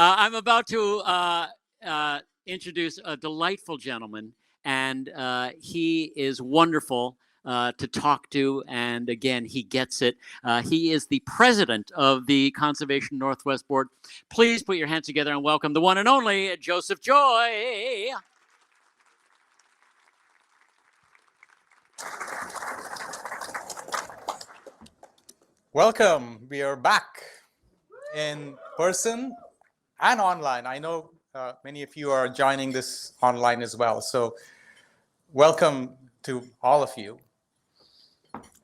I'm about to introduce a delightful gentleman, and he is wonderful to talk to. And again, he gets it. He is the president of the Conservation Northwest Board. Please put your hands together and welcome the one and only Joseph Joy. Welcome. We are back in person and online. I know many of you are joining this online as well. So welcome to all of you.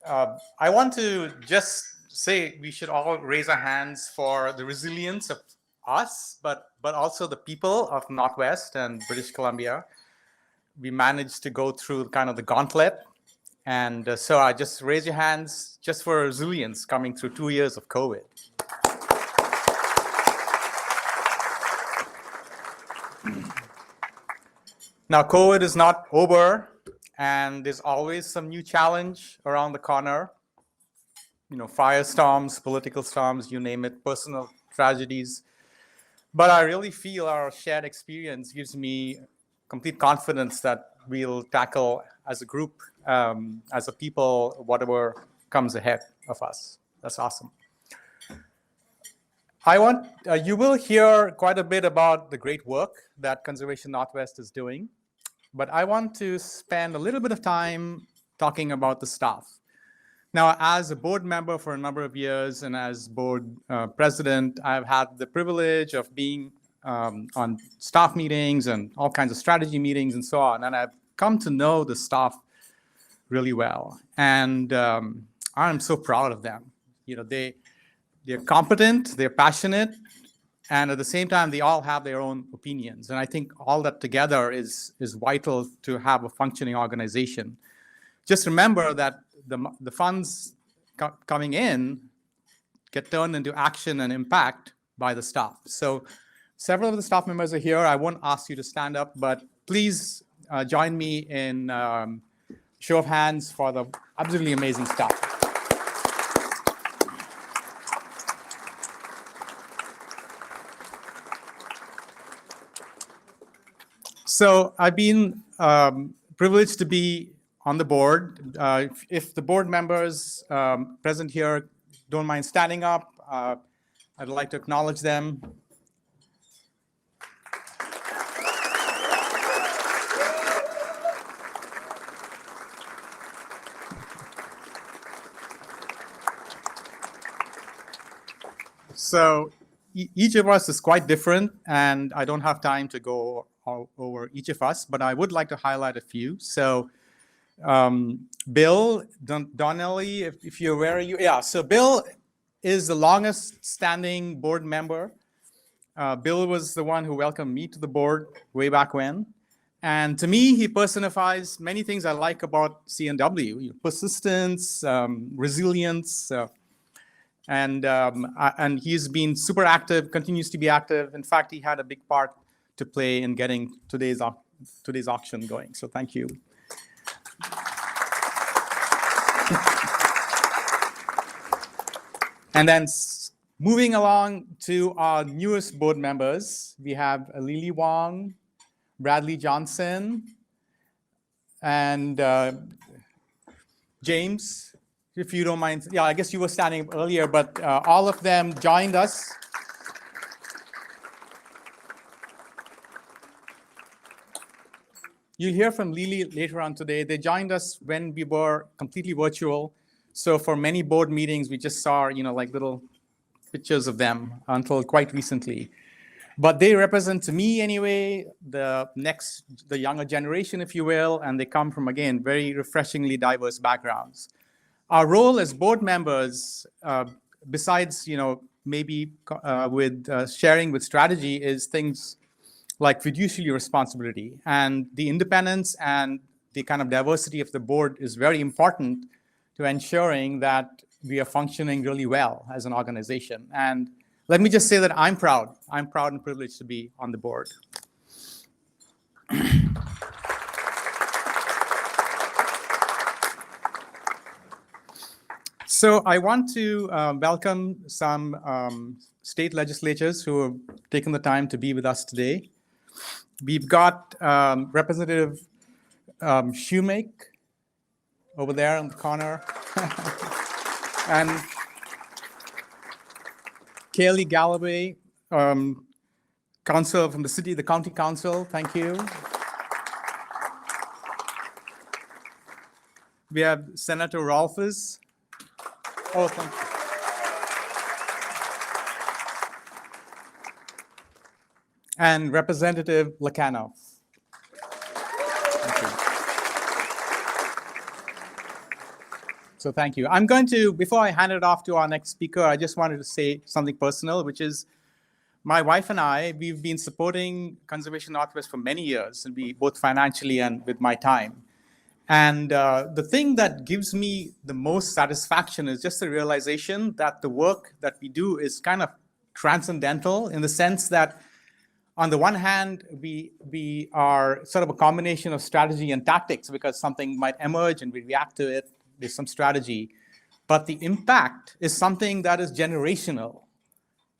I want to just say we should all raise our hands for the resilience of us, but also the people of Northwest and British Columbia. We managed to go through kind of the gauntlet. And so I just raise your hands just for resilience coming through 2 years of COVID. Now, COVID is not over, and there's always some new challenge around the corner. You know, firestorms, political storms, you name it, personal tragedies. But I really feel our shared experience gives me complete confidence that we'll tackle as a group, as a people, whatever comes ahead of us. That's awesome. You will hear quite a bit about the great work that Conservation Northwest is doing, but I want to spend a little bit of time talking about the staff. Now, as a board member for a number of years and as board president, I've had the privilege of being on staff meetings and all kinds of strategy meetings and so on. And I've come to know the staff really well. And I'm so proud of them. You know, they're competent, they're passionate, and at the same time, they all have their own opinions. And I think all that together is vital to have a functioning organization. Just remember that the funds coming in get turned into action and impact by the staff. So several of the staff members are here. I won't ask you to stand up, but please join me in show of hands for the absolutely amazing staff. So I've been privileged to be on the board. If the board members present here don't mind standing up, I'd like to acknowledge them. So each of us is quite different, and I don't have time to go over each of us, but I would like to highlight a few. So Bill Donnelly, if you're aware, so Bill is the longest standing board member. Bill was the one who welcomed me to the board way back when. And to me, he personifies many things I like about CNW: persistence, resilience, and he's been super active, continues to be active. In fact, he had a big part to play in getting today's auction going. So thank you. And then moving along to our newest board members, we have Lily Wong, Bradley Johnson, and James, if you don't mind. Yeah, I guess you were standing earlier, but all of them joined us. You'll hear from Lily later on today. They joined us when we were completely virtual. So for many board meetings, we just saw, like little pictures of them until quite recently. But they represent, to me anyway, the younger generation, if you will, and they come from, again, very refreshingly diverse backgrounds. Our role as board members, besides, maybe with sharing with strategy, is things like fiduciary responsibility. And the independence and the kind of diversity of the board is very important to ensuring that we are functioning really well as an organization. And let me just say that I'm proud. I'm proud and privileged to be on the board. So I want to welcome some state legislatures who have taken the time to be with us today. We've got Representative Shoemake over there in the corner, and Kaylee Galloway, council from the county council. Thank you. We have Senator Rolfes. Oh, thank you. And Representative Lakanov. Thank you. So thank you. I'm going to, before I hand it off to our next speaker, I just wanted to say something personal, which is my wife and I, we've been supporting Conservation Northwest for many years, and we both financially and with my time. And the thing that gives me the most satisfaction is just the realization that the work that we do is kind of transcendental in the sense that on the one hand, we are sort of a combination of strategy and tactics because something might emerge and we react to it. There's some strategy. But the impact is something that is generational.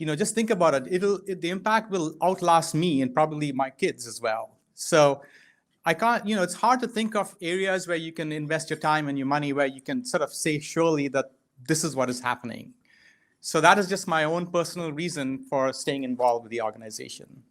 Just think about it. The impact will outlast me and probably my kids as well. So I can't, it's hard to think of areas where you can invest your time and your money where you can sort of say surely that this is what is happening. So that is just my own personal reason for staying involved with the organization.